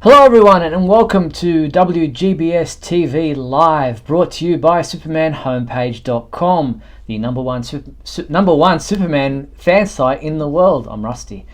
Hello everyone and welcome to WGBS TV Live, brought to you by SupermanHomepage.com, the number one Superman fan site in the world. I'm Rusty.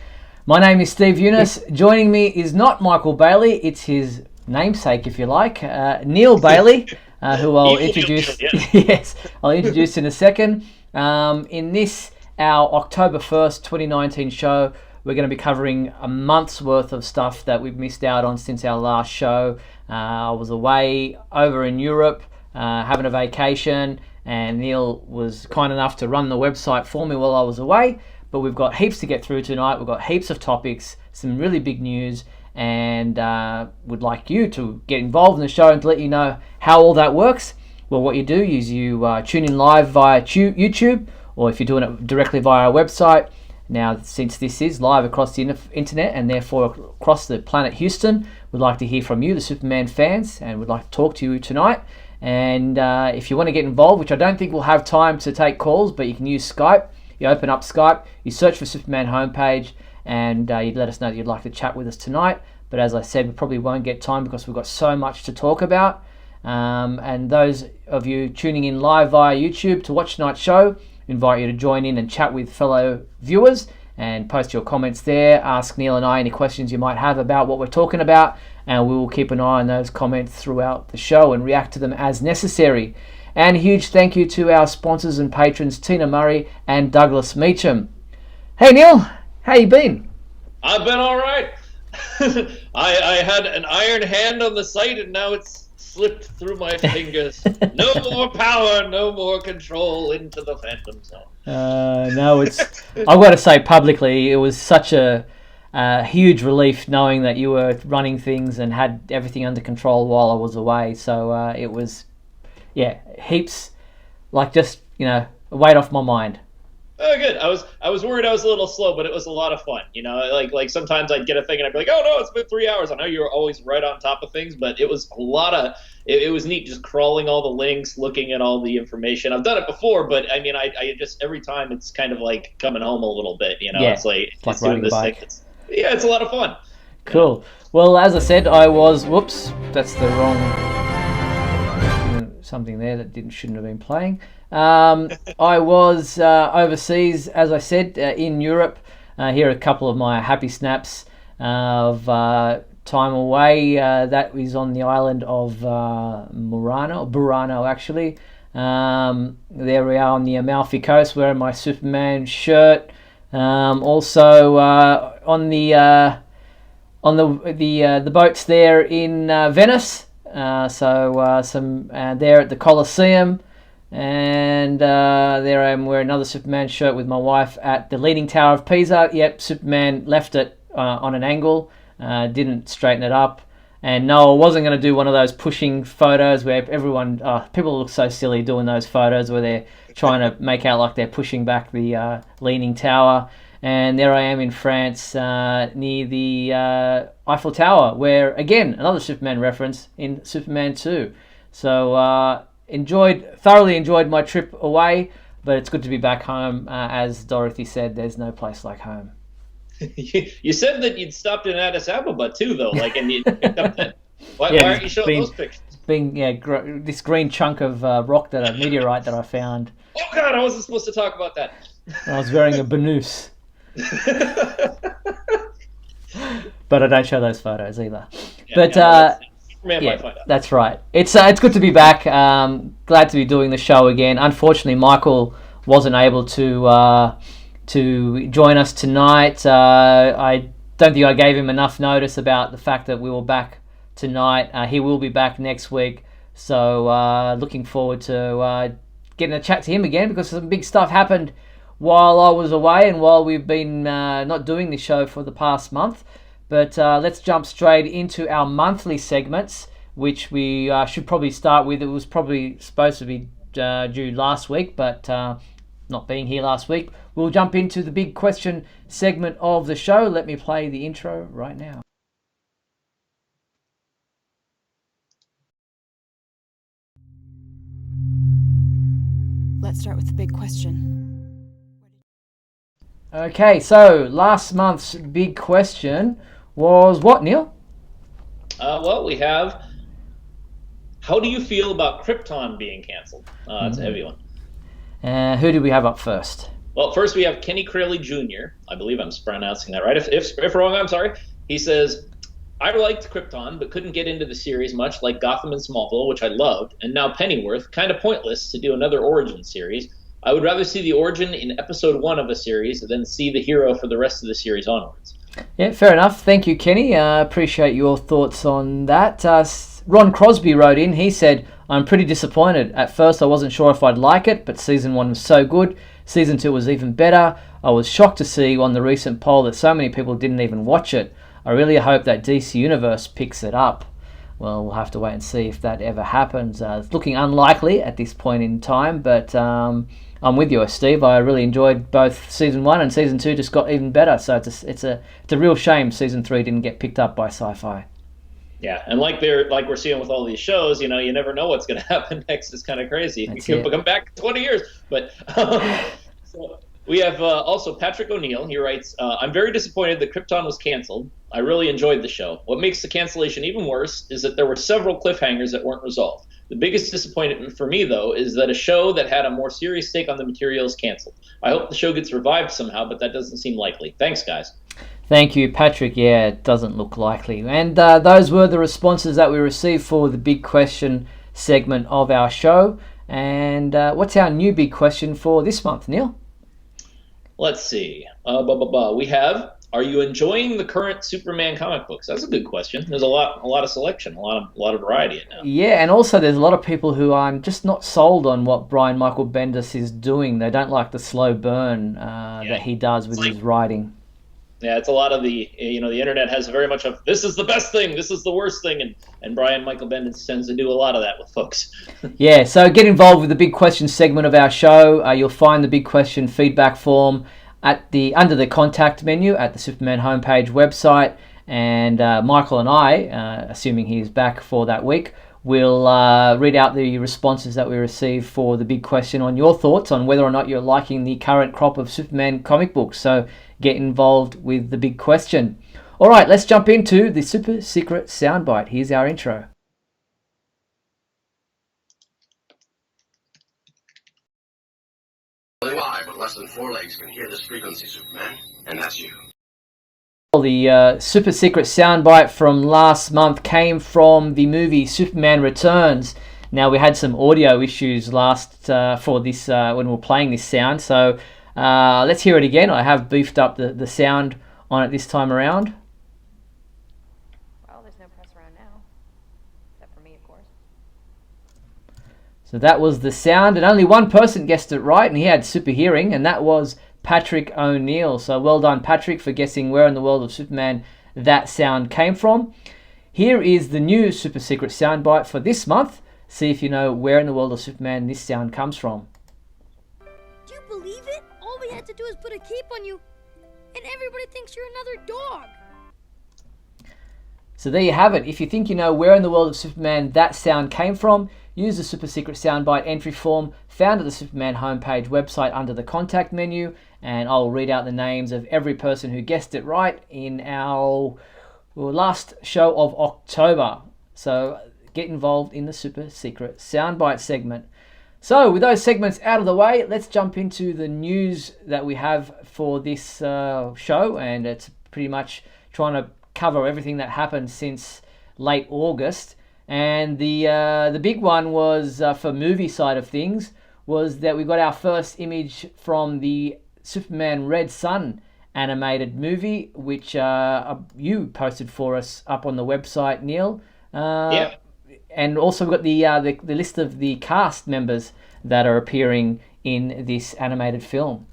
My name is Steve Eunice. Joining me is not Michael Bailey, it's his namesake if you like, Neil Bailey, who I'll introduce. Yes, I'll introduce in a second. In this, our October 1st, 2019 show, we're going to be covering a month's worth of stuff that we've missed out on since our last show. I was away over in Europe, having a vacation, and Neil was kind enough to run the website for me while I was away. But we've got heaps to get through tonight. We've got heaps of topics, some really big news, and would like you to get involved in the show and to let you know how all that works. Well, what you do is you tune in live via YouTube, or if you're doing it directly via our website. Now, since this is live across the internet and therefore across the planet Houston, we'd like to hear from you, the Superman fans, and we'd like to talk to you tonight. And if you want to get involved, which I don't think we'll have time to take calls, but you can use Skype. You open up Skype, you search for Superman Homepage, and you'd let us know that you'd like to chat with us tonight. But as I said, we probably won't get time because we've got so much to talk about. And those of you tuning in live via YouTube to watch tonight's show, invite you to join in and chat with fellow viewers and post your comments there. Ask Neil and I any questions you might have about what we're talking about, and we will keep an eye on those comments throughout the show and react to them as necessary. And a huge thank you to our sponsors and patrons, Tina Murray and Douglas Meacham. Hey Neil, how you been? I've been all right. I had an iron hand on the site and now it's slipped through my fingers. No more power, no more control into the Phantom Zone. No, I've got to say publicly, it was such a huge relief knowing that you were running things and had everything under control while I was away. So it was, heaps, like just, a weight off my mind. Oh, good. I was worried I was a little slow, but it was a lot of fun. Like sometimes I'd get a thing and I'd be like, oh no, it's been 3 hours. I know you were always right on top of things, but it was a lot of. It was neat just crawling all the links, looking at all the information. I've done it before, but I mean, I just every time it's kind of like coming home a little bit. Yeah, it's like riding a bike. It's a lot of fun. Cool. Well, as I said, I was. Whoops, that's the wrong. Something there that shouldn't have been playing. I was overseas, as I said, in Europe. Here are a couple of my happy snaps of time away. That was on the island of Burano actually. There we are on the Amalfi Coast, wearing my Superman shirt. Also on the boats there in Venice. Some there at the Colosseum. And there I am wearing another Superman shirt with my wife at the Leaning Tower of Pisa. Yep, Superman left it on an angle, didn't straighten it up. And no, I wasn't going to do one of those pushing photos where people look so silly doing those photos where they're trying to make out like they're pushing back the Leaning Tower. And there I am in France near the Eiffel Tower, where, again, another Superman reference in Superman 2. So, thoroughly enjoyed my trip away, but it's good to be back home. As Dorothy said, there's no place like home. You said that you'd stopped in Addis Ababa too, though. And you picked up that. Why aren't you showing those pictures? This green chunk of rock a meteorite that I found. Oh God, I wasn't supposed to talk about that. I was wearing a burnous. But I don't show those photos either. That's right. It's good to be back. Glad to be doing the show again. Unfortunately, Michael wasn't able to join us tonight. I don't think I gave him enough notice about the fact that we were back tonight. He will be back next week, so looking forward to getting a chat to him again, because some big stuff happened while I was away and while we've been not doing this show for the past month. But let's jump straight into our monthly segments, which we should probably start with. It was probably supposed to be due last week, but not being here last week. We'll jump into the big question segment of the show. Let me play the intro right now. Let's start with the big question. Okay, so last month's big question was what, Neil? Well, we have. How do you feel about Krypton being canceled? It's a heavy one. Who do we have up first? Well, first we have Kenny Crayley Jr. I believe I'm pronouncing that right. If wrong, I'm sorry. He says, I liked Krypton, but couldn't get into the series much, like Gotham and Smallville, which I loved, and now Pennyworth, kind of pointless to do another origin series. I would rather see the origin in episode 1 of a series than see the hero for the rest of the series onwards. Yeah, fair enough. Thank you, Kenny. Appreciate your thoughts on that. Ron Crosby wrote in. He said, I'm pretty disappointed. At first, I wasn't sure if I'd like it, but season 1 was so good. Season 2 was even better. I was shocked to see on the recent poll that so many people didn't even watch it. I really hope that DC Universe picks it up. Well, we'll have to wait and see if that ever happens. It's looking unlikely at this point in time, but I'm with you, Steve. I really enjoyed both season 1 and season 2. Just got even better. So it's a real shame season 3 didn't get picked up by Sci-Fi. Yeah, and like we're seeing with all these shows, you never know what's going to happen next. It's kind of crazy. It could come back 20 years, but so we have also Patrick O'Neill. He writes, I'm very disappointed that Krypton was canceled. I really enjoyed the show. What makes the cancellation even worse is that there were several cliffhangers that weren't resolved. The biggest disappointment for me, though, is that a show that had a more serious take on the material is canceled. I hope the show gets revived somehow, but that doesn't seem likely. Thanks, guys. Thank you, Patrick. Yeah, it doesn't look likely. And those were the responses that we received for the big question segment of our show. And what's our new big question for this month, Neil? Let's see. We have, are you enjoying the current Superman comic books? That's a good question. There's a lot of selection, a lot of variety in now. Yeah, and also there's a lot of people who are just not sold on what Brian Michael Bendis is doing. They don't like the slow burn that he does with his writing. Yeah, it's a lot of the internet has very much of this is the best thing, this is the worst thing, and Brian Michael Bendis tends to do a lot of that with folks. Yeah, so get involved with the big question segment of our show. You'll find the big question feedback form under the contact menu at the Superman homepage website, and Michael and I, assuming he's back for that week, will read out the responses that we receive for the big question on your thoughts on whether or not you're liking the current crop of Superman comic books. So get involved with the big question. All right, let's jump into the super secret soundbite. Here's our intro. Only I, with less than 4 legs, can hear this frequency, Superman, and that's you. The super secret soundbite from last month came from the movie Superman Returns. Now, we had some audio issues for this when we were playing this sound, so let's hear it again. I have beefed up the sound on it this time around. Well, there's no press around now, except for me, of course. So that was the sound, and only one person guessed it right, and he had super hearing, and that was Patrick O'Neill. So well done, Patrick, for guessing where in the world of Superman that sound came from. Here is the new super secret soundbite for this month. See if you know where in the world of Superman this sound comes from. Do you believe it? All we had to do is put a cape on you, and everybody thinks you're another dog. So there you have it. If you think you know where in the world of Superman that sound came from, use the super secret soundbite entry form found at the Superman homepage website under the contact menu, and I'll read out the names of every person who guessed it right in our last show of October. So get involved in the super secret soundbite segment. So with those segments out of the way, let's jump into the news that we have for this show, and it's pretty much trying to cover everything that happened since late August. And the big one was for movie side of things was that we got our first image from the Superman Red Sun animated movie, which you posted for us up on the website, Neil. Yeah. And also we've got the list of the cast members that are appearing in this animated film.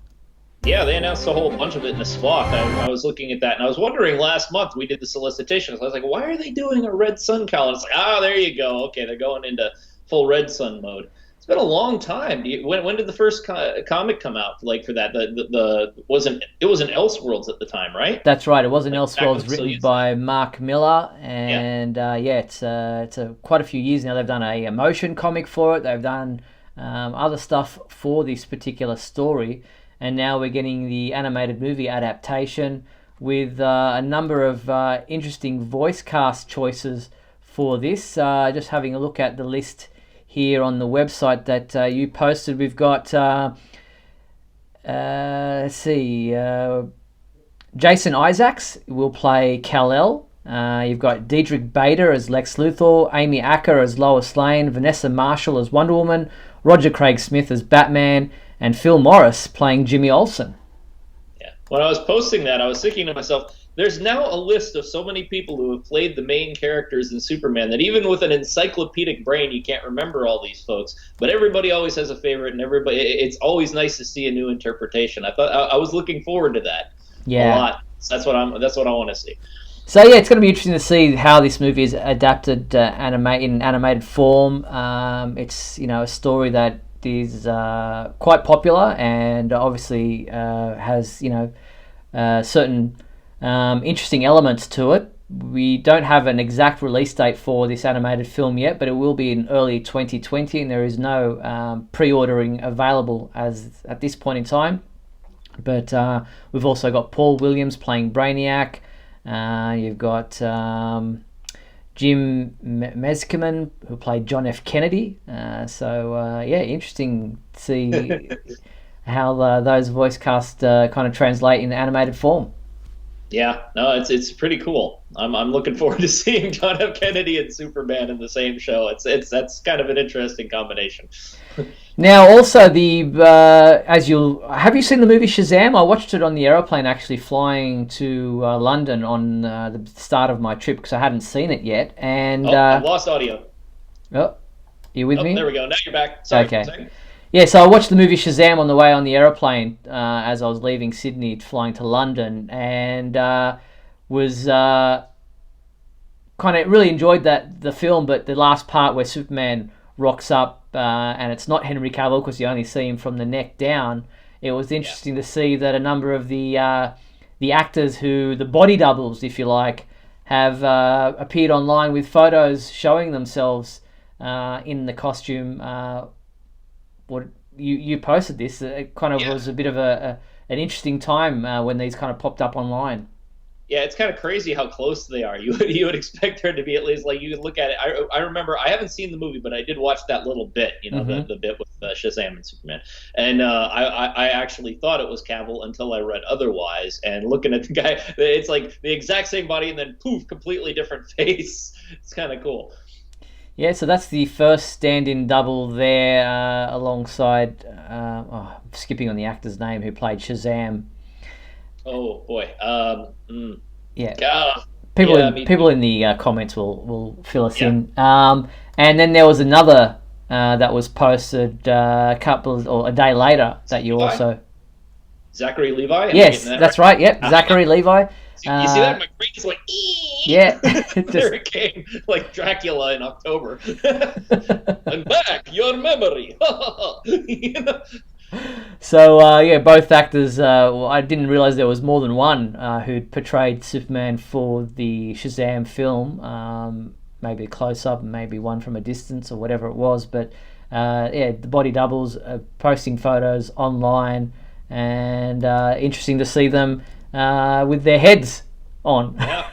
Yeah, they announced a whole bunch of it in a spot. I was looking at that, and I was wondering last month we did the solicitations. I was like, why are they doing a Red Sun calendar? It's like, there you go. Okay, they're going into full Red Sun mode. It's been a long time. When did the first comic come out? Like for that, it was an Elseworlds at the time, right? That's right. It was an Elseworlds written by Mark Miller, and it's quite a few years now. They've done a motion comic for it. They've done other stuff for this particular story. And now we're getting the animated movie adaptation with a number of interesting voice cast choices for this. Just having a look at the list here on the website that you posted. We've got, let's see, Jason Isaacs will play Kal-El. You've got Diedrich Bader as Lex Luthor, Amy Acker as Lois Lane, Vanessa Marshall as Wonder Woman, Roger Craig Smith as Batman, and Phil Morris playing Jimmy Olsen. Yeah. When I was posting that, I was thinking to myself, there's now a list of so many people who have played the main characters in Superman that even with an encyclopedic brain, you can't remember all these folks. But everybody always has a favorite, and it's always nice to see a new interpretation. I was looking forward to that a lot. So that's what I want to see. So yeah, it's going to be interesting to see how this movie is adapted in animated form. It's a story that is quite popular and obviously has certain interesting elements to it. We don't have an exact release date for this animated film yet, but it will be in early 2020, and there is no pre-ordering available at this point in time. But we've also got Paul Williams playing Brainiac. You've got Jim Meskimen, who played John F. Kennedy. Interesting to see how those voice casts kind of translate in animated form. Yeah, no, it's pretty cool. I'm looking forward to seeing John F. Kennedy and Superman in the same show. That's kind of an interesting combination. Now, also have you seen the movie Shazam? I watched it on the aeroplane, actually flying to London on the start of my trip because I hadn't seen it yet. And I lost audio. Oh, you with me? There we go. Now you're back. Sorry. Okay. Yeah, so I watched the movie Shazam on the way on the aeroplane as I was leaving Sydney, flying to London, and was kind of really enjoyed the film. But the last part where Superman rocks up and it's not Henry Cavill because you only see him from the neck down. It was interesting to see that a number of the actors the body doubles, if you like, have appeared online with photos showing themselves in the costume. What you posted this, it kind of was a bit of an interesting time when these kind of popped up online. Yeah, it's kind of crazy how close they are. You would expect there to be at least, like, you could look at it. I remember, I haven't seen the movie, but I did watch that little bit, the bit with Shazam and Superman. And I actually thought it was Cavill until I read otherwise. And looking at the guy, it's like the exact same body and then poof, completely different face. It's kind of cool. Yeah, so that's the first stand-in double there alongside, skipping on the actor's name who played Shazam. Oh boy. Yeah. People in the comments will fill us in. And then there was another that was posted a day later that you also. Zachary Levi. Yes, that's right. Yep, Zachary Levi. You see that? My brain just went. Yeah. There it came, like Dracula in October. I'm back. Your memory. So both actors. I didn't realize there was more than one who'd portrayed Superman for the Shazam film. Maybe a close up, maybe one from a distance, or whatever it was. But the body doubles posting photos online, and interesting to see them with their heads on. Yeah.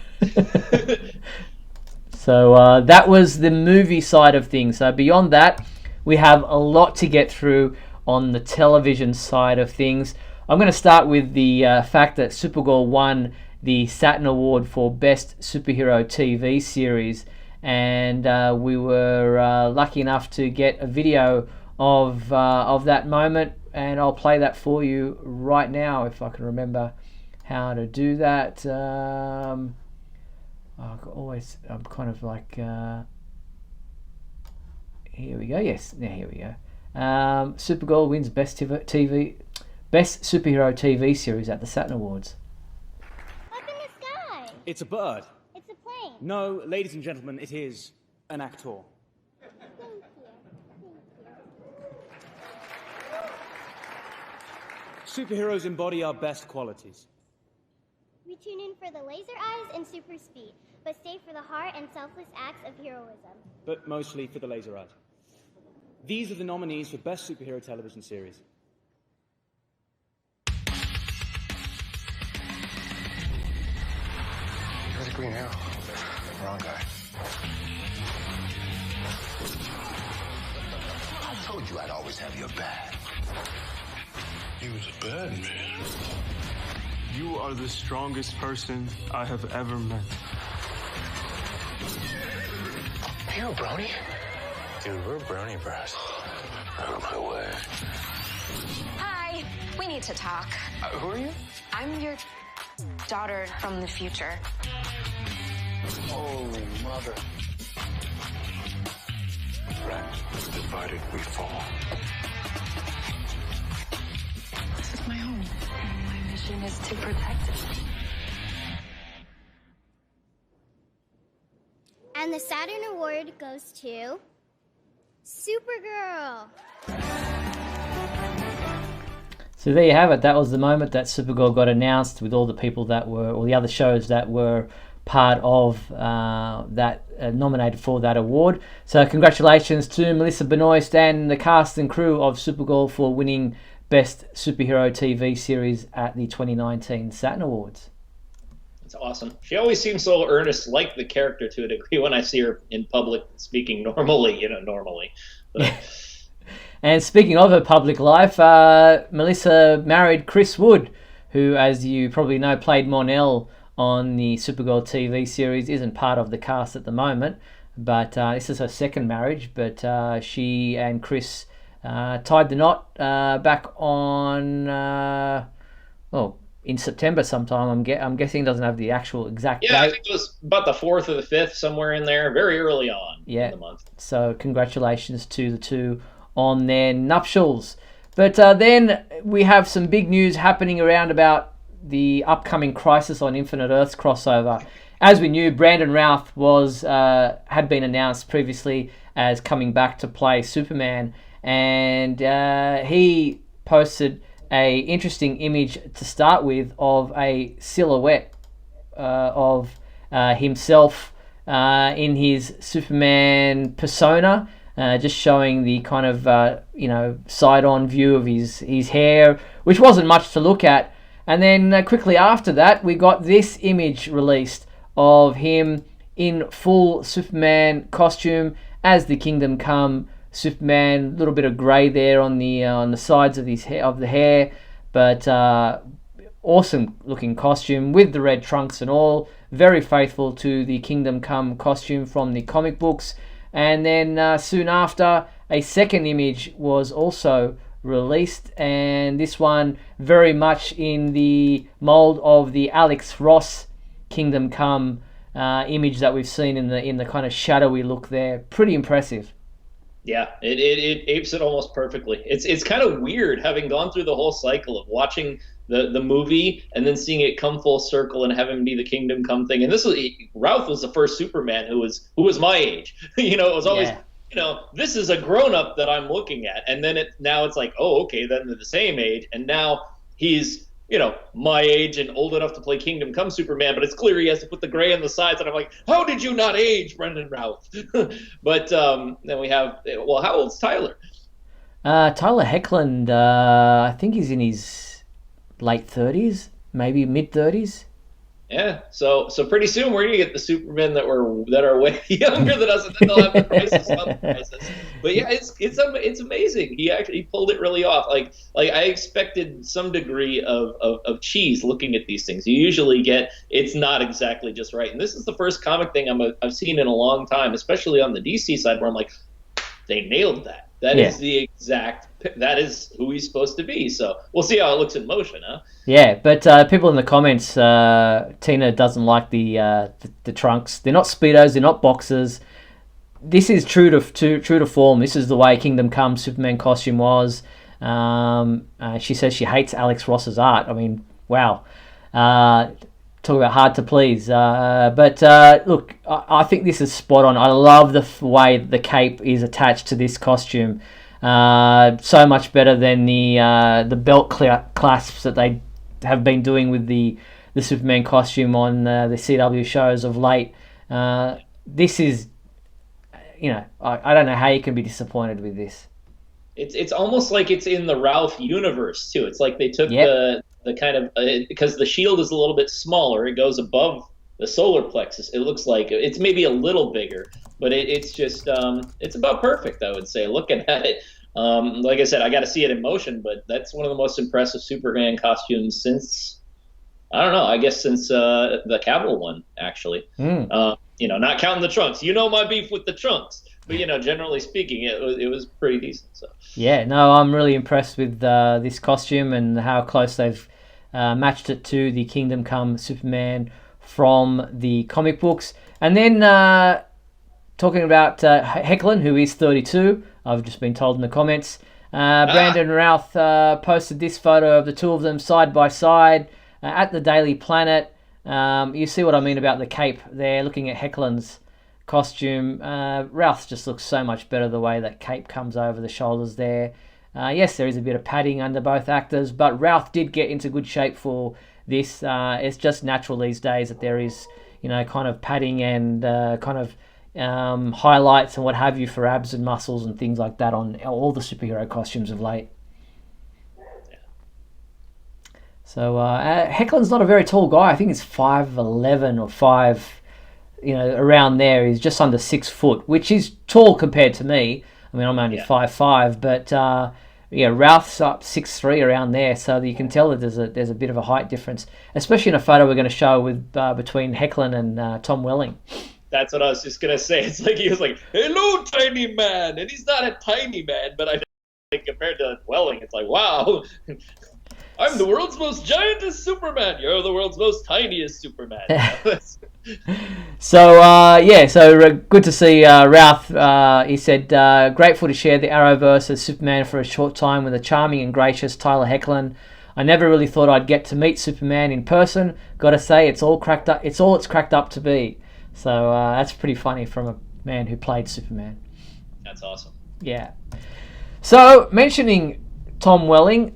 So that was the movie side of things. So beyond that, we have a lot to get through on the television side of things. I'm going to start with the fact that Supergirl won the Saturn Award for Best Superhero TV Series, and we were lucky enough to get a video of that moment, and I'll play that for you right now if I can remember how to do that. I'm kind of like here we go. Yes, now here we go. Supergirl wins Best Superhero TV Series at the Saturn Awards. Up in the sky! It's a bird. It's a plane. No, ladies and gentlemen, it is an actor. Thank you. Superheroes embody our best qualities. We tune in for the laser eyes and super speed, but stay for the heart and selfless acts of heroism. But mostly for the laser eyes. These are the nominees for Best Superhero Television Series. guy's a Green Arrow. Wrong guy. I told you I'd always have your back. He was a bad man. You are the strongest person I have ever met. You a brony? Dude, we're brony bros. Out of my way. Hi, we need to talk. Who are you? I'm your daughter from the future. Holy mother. Friends, divided we fall. This is my home, and my mission is to protect it. And the Saturn Award goes to Supergirl. So there you have it. That was the moment that Supergirl got announced, with all the people that were, or the other shows that were part of that nominated for that award. So congratulations to Melissa Benoist and the cast and crew of Supergirl for winning Best Superhero TV Series at the 2019 Saturn Awards. It's awesome. She always seems so earnest, like the character to a degree, when I see her in public speaking normally, normally. But... And speaking of her public life, Melissa married Chris Wood, who, as you probably know, played Mon-El on the Supergirl TV series. Isn't part of the cast at the moment, but this is her second marriage. But she and Chris tied the knot back on, in September sometime. I'm guessing. Doesn't have the actual exact date. I think it was about the 4th or the 5th, somewhere in there, very early on in the month. So congratulations to the two on their nuptials. But then we have some big news happening around about the upcoming Crisis on Infinite Earths crossover. As we knew, Brandon Routh had been announced previously as coming back to play Superman, and he posted a interesting image to start with of a silhouette of himself in his Superman persona, just showing the kind of side-on view of his hair, which wasn't much to look at. And then quickly after that, we got this image released of him in full Superman costume as the Kingdom Come Superman. A little bit of grey there on the sides of the hair, but awesome looking costume with the red trunks and all. Very faithful to the Kingdom Come costume from the comic books. And then soon after, a second image was also released, and this one very much in the mold of the Alex Ross Kingdom Come image that we've seen in the kind of shadowy look there. Pretty impressive. Yeah, it apes it almost perfectly. It's kind of weird having gone through the whole cycle of watching the movie and then seeing it come full circle and have him be the Kingdom Come thing. And Routh was the first Superman who was my age. It was always this is a grown up that I'm looking at, and then now it's like, oh, okay, then they're the same age, and now he's my age and old enough to play Kingdom Come Superman, but it's clear he has to put the gray on the sides, and I'm like, how did you not age, Brendan Routh? But then we have, how old's Tyler? Tyler Hoechlin, I think he's in his late 30s, maybe mid 30s. Yeah, so pretty soon we're gonna get the Supermen that are way younger than us, and then they'll have the Crisis on the Crisis. But yeah, it's amazing. He pulled it really off. Like I expected some degree of cheese looking at these things. You usually get it's not exactly just right, and this is the first comic thing I've seen in a long time, especially on the DC side, where I'm like, they nailed that. That is who he's supposed to be. So we'll see how it looks in motion, huh? Yeah, but people in the comments, Tina doesn't like the trunks. They're not Speedos, they're not boxers. This is true to form. This is the way Kingdom Come Superman costume was. She says she hates Alex Ross's art. I mean, wow. Talk about hard to please. But look, I think this is spot on. I love the way the cape is attached to this costume. So much better than the belt clasps that they have been doing with the Superman costume on the CW shows of late. This is, I don't know how you can be disappointed with this. It's almost like it's in the Ralph universe too. It's like they took the kind of because the shield is a little bit smaller. It goes above the solar plexus. It looks like it's maybe a little bigger, but it's just it's about perfect, I would say. Looking at it, like I said, I got to see it in motion, but that's one of the most impressive Superman costumes since, I don't know, I guess since the Cavill one, actually. Not counting the trunks. You know my beef with the trunks. But, generally speaking, it was pretty decent. So Yeah, no, I'm really impressed with this costume and how close they've matched it to the Kingdom Come Superman from the comic books. And then talking about Hecklin, who is 32, I've just been told in the comments. Brandon Routh posted this photo of the two of them side by side at the Daily Planet. You see what I mean about the cape there, looking at Hecklin's costume. Routh's just looks so much better the way that cape comes over the shoulders there. Yes, there is a bit of padding under both actors, but Routh did get into good shape for this. It's just natural these days that there is, kind of padding and kind of highlights and what have you for abs and muscles and things like that on all the superhero costumes of late. So Hecklin's not a very tall guy. I think he's 5'11" or 5, around there. He's just under 6 foot, which is tall compared to me. I mean, I'm only 5'5", but Ralph's up 6'3", around there. So you can tell that there's a bit of a height difference, especially in a photo we're going to show with between Hecklin and Tom Welling. That's what I was just gonna say. It's like he was like, "Hello, tiny man," and he's not a tiny man, but I think compared to Welling, it's like, wow. I'm the world's most giantest Superman. You're the world's most tiniest Superman. So good to see Ralph. He said, grateful to share the Arrowverse as Superman for a short time with the charming and gracious Tyler Hoechlin. I never really thought I'd get to meet Superman in person. Gotta say, it's all it's cracked up to be. So that's pretty funny from a man who played Superman. That's awesome. Yeah. So mentioning Tom Welling,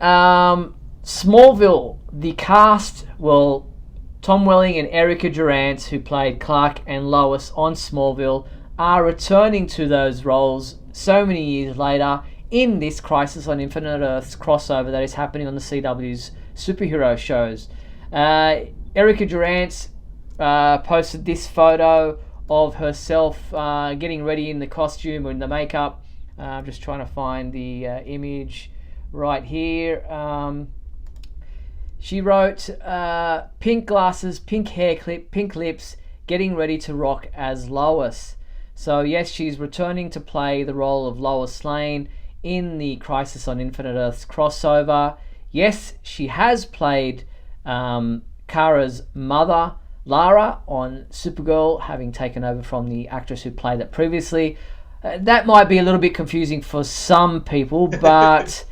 Smallville, the cast, Tom Welling and Erica Durant, who played Clark and Lois on Smallville, are returning to those roles so many years later in this Crisis on Infinite Earths crossover that is happening on the CW's superhero shows. Erica Durant posted this photo of herself getting ready in the costume or in the makeup. I'm just trying to find the image right here. She wrote, pink glasses, pink hair clip, pink lips, getting ready to rock as Lois. So yes, she's returning to play the role of Lois Lane in the Crisis on Infinite Earths crossover. Yes, she has played Kara's mother, Lara, on Supergirl, having taken over from the actress who played it previously. That might be a little bit confusing for some people, but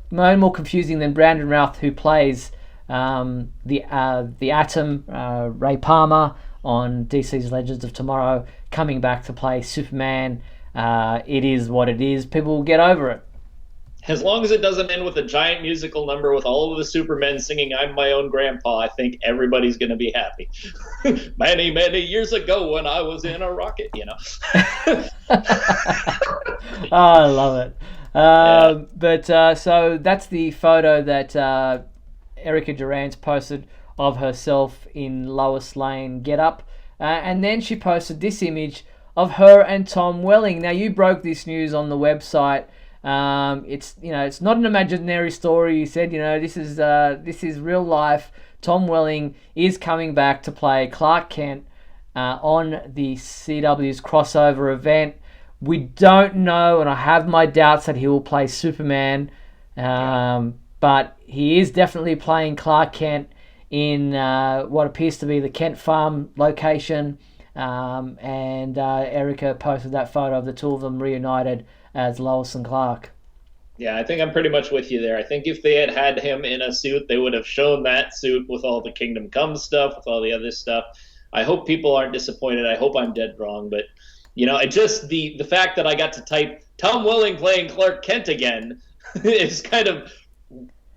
no more confusing than Brandon Routh, who plays the Atom, Ray Palmer, on DC's Legends of Tomorrow, coming back to play Superman. It is what it is. People will get over it. As long as it doesn't end with a giant musical number with all of the Supermen singing "I'm My Own Grandpa," I think everybody's going to be happy. Many, many years ago when I was in a rocket, I love it. So that's the photo that Erica Durant posted of herself in Lois Lane getup, and then she posted this image of her and Tom Welling. Now, you broke this news on the website. It's not an imaginary story. You said this is real life. Tom Welling is coming back to play Clark Kent on the CW's crossover event. We don't know, and I have my doubts that he will play Superman, but he is definitely playing Clark Kent in what appears to be the Kent Farm location, and Erica posted that photo of the two of them reunited as Lois and Clark. Yeah, I think I'm pretty much with you there. I think if they had him in a suit, they would have shown that suit with all the Kingdom Come stuff, with all the other stuff. I hope people aren't disappointed. I hope I'm dead wrong, but it just the fact that I got to type Tom Welling playing Clark Kent again is kind of,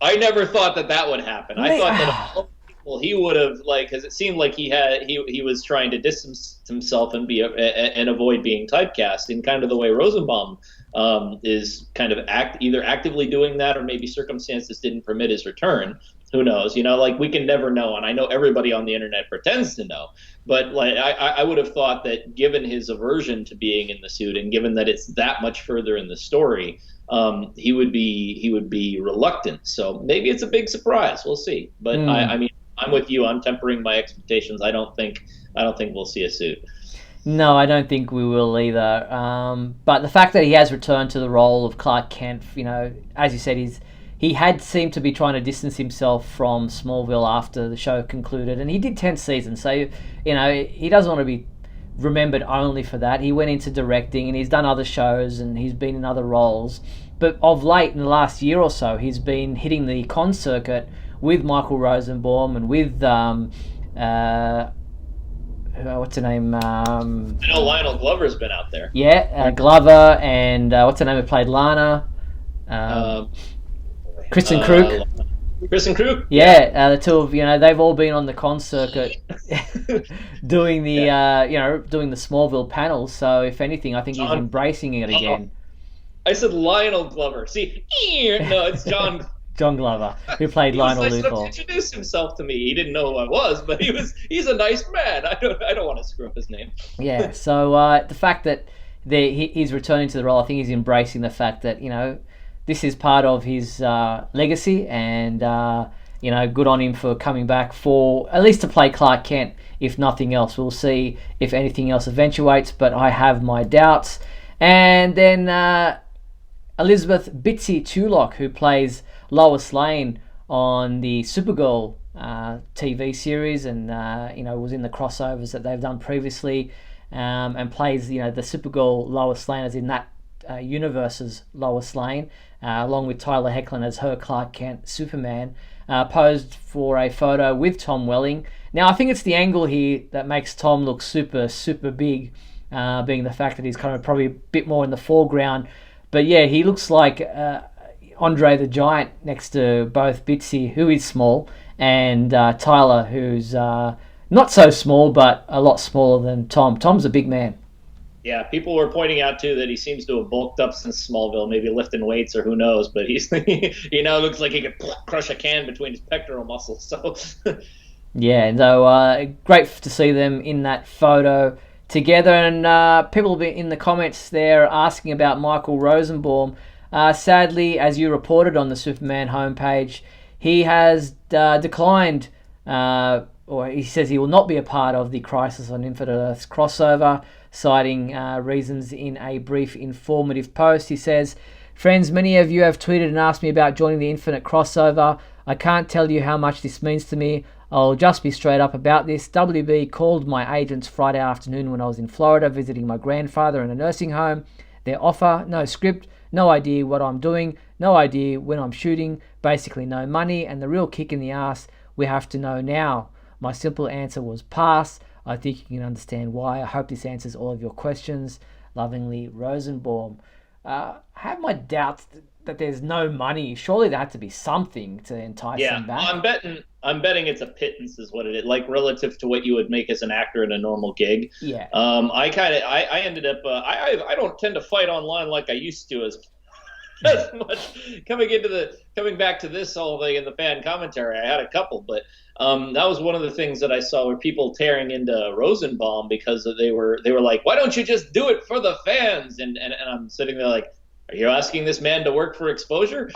I never thought that would happen. I thought that example, he would have because it seemed like he was trying to distance himself and and avoid being typecast in kind of the way Rosenbaum is kind of either actively doing that, or maybe circumstances didn't permit his return. Who knows? We can never know, and I know everybody on the internet pretends to know. But I would have thought that, given his aversion to being in the suit, and given that it's that much further in the story, he would be reluctant. So maybe it's a big surprise. We'll see. But I mean, I'm with you. I'm tempering my expectations. I don't think we'll see a suit. No, I don't think we will either. But the fact that he has returned to the role of Clark Kent, as you said, he had seemed to be trying to distance himself from Smallville after the show concluded, and he did 10 seasons, so he doesn't want to be remembered only for that. He went into directing, and he's done other shows, and he's been in other roles. But of late, in the last year or so, he's been hitting the con circuit with Michael Rosenbaum and with what's her name? I know Lionel Glover's been out there. Yeah, Glover, and what's her name? Who played Lana? Kristen Krug. Kristen Krug? Yeah, the two of they've all been on the con circuit doing the doing the Smallville panels. So if anything, I think he's embracing it again. I said Lionel Glover. See, no, it's John. John Glover, who played Lionel Luthor. He introduced himself to me. He didn't know who I was, but he's a nice man. I don't want to screw up his name. Yeah. So the fact that he's returning to the role, I think he's embracing the fact that this is part of his legacy, and good on him for coming back for at least to play Clark Kent, if nothing else. We'll see if anything else eventuates, but I have my doubts. And then Elizabeth Bitsy Tulloch, who plays Lois Lane on the Supergirl TV series, and was in the crossovers that they've done previously, and plays the Supergirl Lois Lane, as in that universe's Lois Lane, along with Tyler Hoechlin as her Clark Kent Superman, posed for a photo with Tom Welling. Now, I think it's the angle here that makes Tom look super, super big, being the fact that he's kind of probably a bit more in the foreground. But yeah, he looks like Andre the Giant next to both Bitsy, who is small, and Tyler, who's not so small, but a lot smaller than Tom. Tom's a big man. Yeah, people were pointing out too that he seems to have bulked up since Smallville, maybe lifting weights or who knows. But he's looks like he could crush a can between his pectoral muscles. So yeah, so great to see them in that photo together. And people have been in the comments there asking about Michael Rosenbaum. Sadly, as you reported on the Superman homepage, he has declined, or he says he will not be a part of the Crisis on Infinite Earths crossover, citing reasons in a brief informative post. He says, "Friends, many of you have tweeted and asked me about joining the Infinite crossover. I can't tell you how much this means to me. I'll just be straight up about this. WB called my agents Friday afternoon when I was in Florida visiting my grandfather in a nursing home. Their offer, no script, no idea what I'm doing, no idea when I'm shooting, basically no money, and the real kick in the ass, we have to know now. My simple answer was pass. I think you can understand why. I hope this answers all of your questions. Lovingly, Rosenbaum." I have my doubts that there's no money. Surely there had to be something to entice him back. I'm betting it's a pittance is what it is, like relative to what you would make as an actor in a normal gig. Yeah. I ended up I don't tend to fight online like I used to as much. Coming back to this whole thing in the fan commentary, I had a couple, but that was one of the things that I saw were people tearing into Rosenbaum because they were like, why don't you just do it for the fans? And I'm sitting there like, are you asking this man to work for exposure?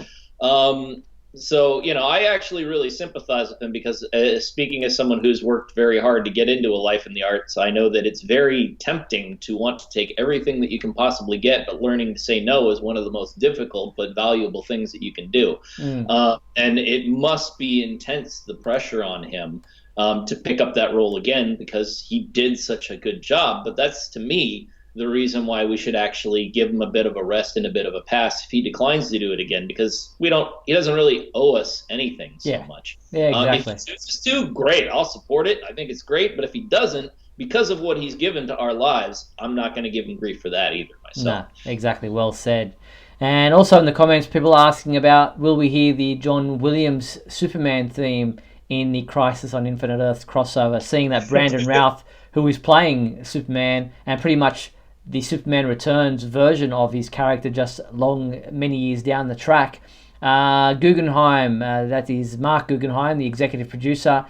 So, I actually really sympathize with him because speaking as someone who's worked very hard to get into a life in the arts, I know that it's very tempting to want to take everything that you can possibly get, but learning to say no is one of the most difficult but valuable things that you can do. And it must be intense, the pressure on him to pick up that role again because he did such a good job. But that's, to me, the reason why we should actually give him a bit of a rest and a bit of a pass if he declines to do it again, because he doesn't really owe us anything so much. Yeah, exactly. If he suits us too, great, I'll support it. I think it's great. But if he doesn't, because of what he's given to our lives, I'm not going to give him grief for that either myself. Nah, exactly. Well said. And also in the comments, people are asking about, will we hear the John Williams Superman theme in the Crisis on Infinite Earths crossover, seeing that Brandon Routh, who is playing Superman, and pretty much the Superman Returns version of his character just many years down the track. Guggenheim, that is Mark Guggenheim, the executive producer,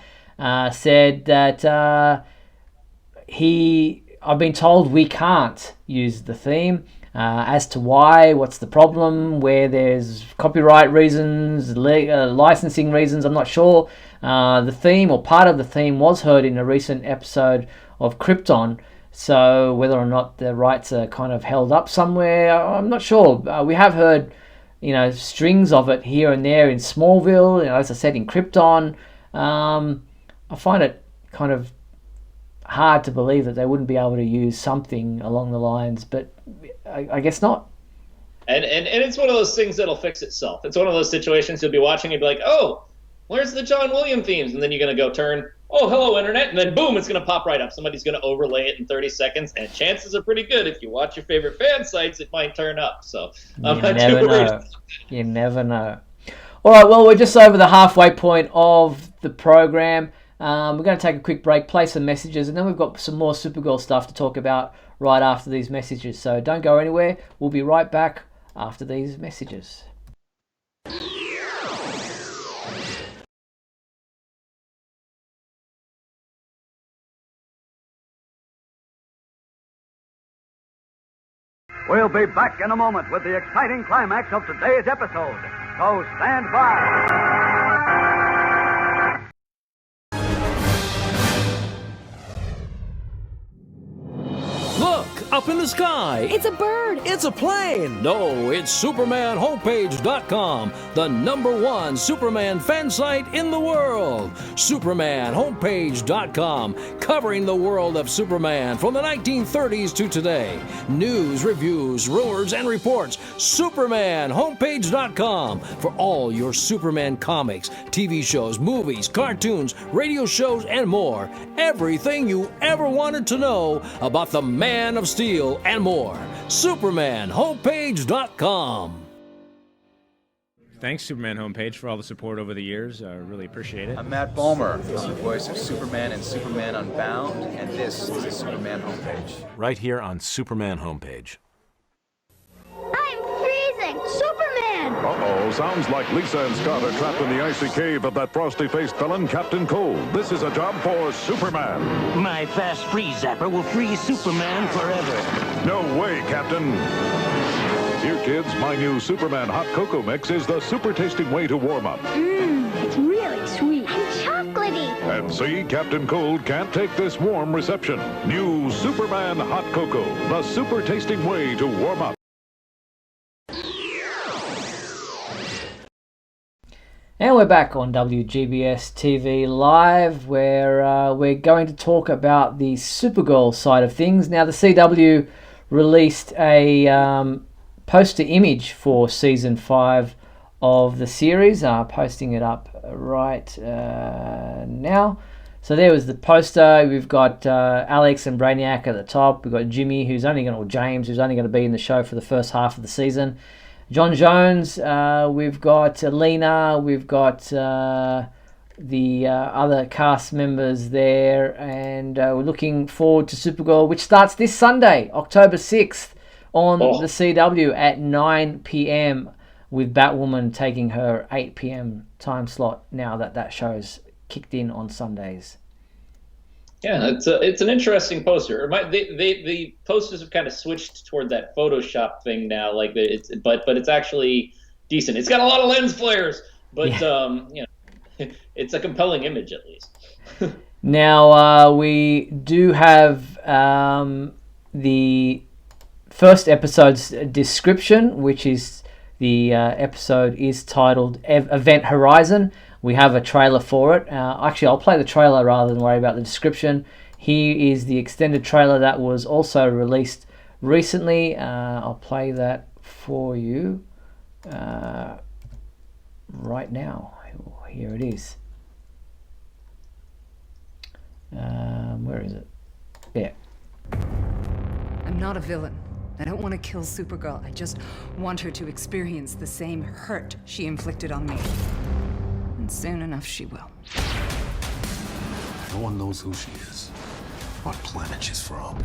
said that I've been told we can't use the theme. As to why, what's the problem, where there's copyright reasons, licensing reasons, I'm not sure. The theme, or part of the theme, was heard in a recent episode of Krypton, so whether or not the rights are kind of held up somewhere, I'm not sure. We have heard, strings of it here and there in Smallville, as I said, in Krypton. I find it kind of hard to believe that they wouldn't be able to use something along the lines, but I guess not. And it's one of those things that'll fix itself. It's one of those situations you'll be watching and be like, oh, where's the John Williams themes? And then you're going to go turn, oh, hello, Internet, and then boom, it's going to pop right up. Somebody's going to overlay it in 30 seconds, and chances are pretty good. If you watch your favorite fan sites, it might turn up. So I'm not too worried. You never know. All right, well, we're just over the halfway point of the program. We're going to take a quick break, play some messages, and then we've got some more Supergirl stuff to talk about right after these messages. So don't go anywhere. We'll be right back after these messages. We'll be back in a moment with the exciting climax of today's episode. So stand by. Look, up in the sky. It's a bird. It's a plane. No, it's SupermanHomepage.com, the #1 Superman fan site in the world. SupermanHomepage.com, covering the world of Superman from the 1930s to today. News, reviews, rumors, and reports. SupermanHomepage.com for all your Superman comics, TV shows, movies, cartoons, radio shows, and more. Everything you ever wanted to know about the Man of Steel and more. SupermanHomepage.com. Thanks, Superman Homepage, for all the support over the years. I really appreciate it. I'm Matt Balmer, the voice of Superman and Superman Unbound, and this is the Superman Homepage. Right here on Superman Homepage. I'm freezing! Superman! Uh-oh, sounds like Lisa and Scott are trapped in the icy cave of that frosty-faced villain, Captain Cold. This is a job for Superman. My fast freeze zapper will freeze Superman forever. No way, Captain. Here, kids, my new Superman Hot Cocoa Mix is the super-tasting way to warm up. It's really sweet. And chocolatey. And see, Captain Cold can't take this warm reception. New Superman Hot Cocoa, the super-tasting way to warm up. And we're back on WGBS TV Live, where we're going to talk about the Supergirl side of things. Now, the CW released a poster image for Season 5 of the series. Posting it up right now. So there was the poster. We've got Alex and Brainiac at the top. We've got Jimmy, James, who's only going to be in the show for the first half of the season. John Jones, we've got Lena, we've got the other cast members there, and we're looking forward to Supergirl, which starts this Sunday, October 6th, on the CW at 9 p.m, with Batwoman taking her 8 p.m. time slot now that show's kicked in on Sundays. Yeah, it's an interesting poster. The posters have kind of switched toward that Photoshop thing now. But it's actually decent. It's got a lot of lens flares, but it's a compelling image at least. Now we do have the first episode's description, which is the episode is titled Event Horizon. We have a trailer for it. Actually, I'll play the trailer rather than worry about the description. Here is the extended trailer that was also released recently. I'll play that for you right now. Here it is. Where is it? Yeah. I'm not a villain. I don't want to kill Supergirl. I just want her to experience the same hurt she inflicted on me. And soon enough she will. No one knows who she is, what planet she's from.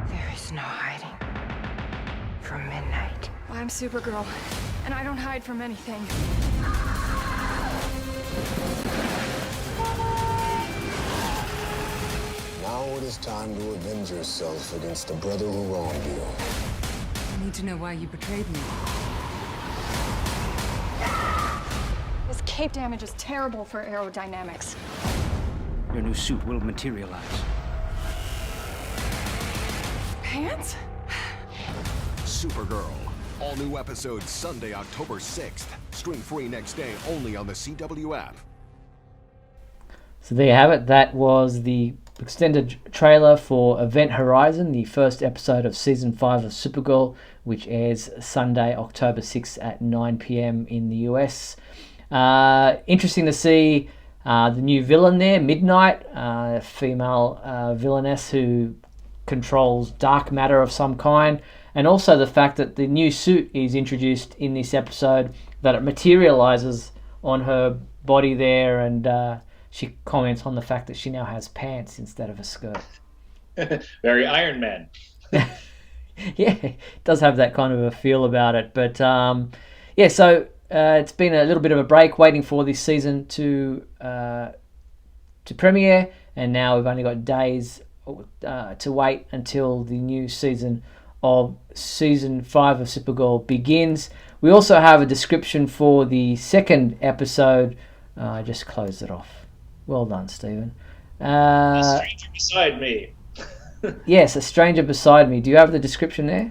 There is no hiding from midnight. I'm Supergirl, and I don't hide from anything. Now it is time to avenge yourself against the brother who wronged you. I need to know why you betrayed me. This cape damage is terrible for aerodynamics. Your new suit will materialize. Pants? Supergirl. All new episodes Sunday, October 6th. Stream free next day only on the CW app. So there you have it. That was the extended trailer for Event Horizon, the first episode of Season 5 of Supergirl, which airs Sunday, October 6th at 9 p.m. in the US. Interesting to see the new villain there, Midnight, a female villainess who controls dark matter of some kind, and also the fact that the new suit is introduced in this episode, that it materializes on her body there, and she comments on the fact that she now has pants instead of a skirt. Very Iron Man. Yeah, it does have that kind of a feel about it. But yeah, so it's been a little bit of a break waiting for this season to premiere, and now we've only got days to wait until the new season of Season 5 of Supergirl begins. We also have a description for the second episode. I just closed it off. Well done, Stephen. A stranger beside me. Yes, a stranger beside me. Do you have the description there?